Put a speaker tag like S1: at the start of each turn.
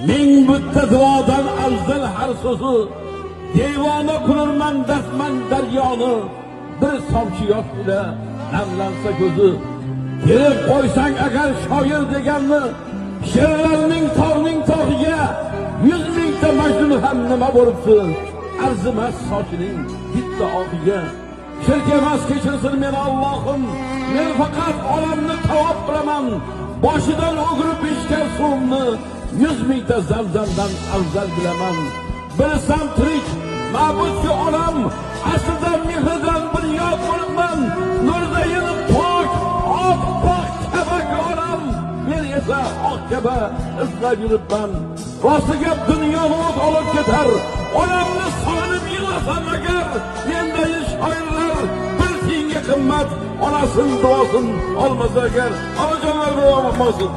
S1: ming bitta duodan afzal har so'zi, devona qilurman dasman daryoni, bir somchi yosh ila namlansa ko'zi. Kelib qo'ysang agar shoir deganni, she'rlarning tog'ning tog'iga 100 mingta majnun ham nima bo'libsin, arzimas sochining bitta oqiga. Shirk emas kechirsin meni Allohim, men faqat olamni tavob qilaman, boshidan o'girib ichgan suvimni 100 mingta zamzamdan afzal bilaman. Bilsam tirik ma'budki onam, aslida mehridan bir yod bo'libman, nurda yinib pok oppoq kabak onam, men esa oq kaba izlab yuribman. Rosti gap dunyoni o't olib ketar, onamni sog'inib yig'lasam agar, mendagi shoirlar bir tiyinga qimmat, onasining duosin olmasa agar, onajonlar bilan bo'lsin.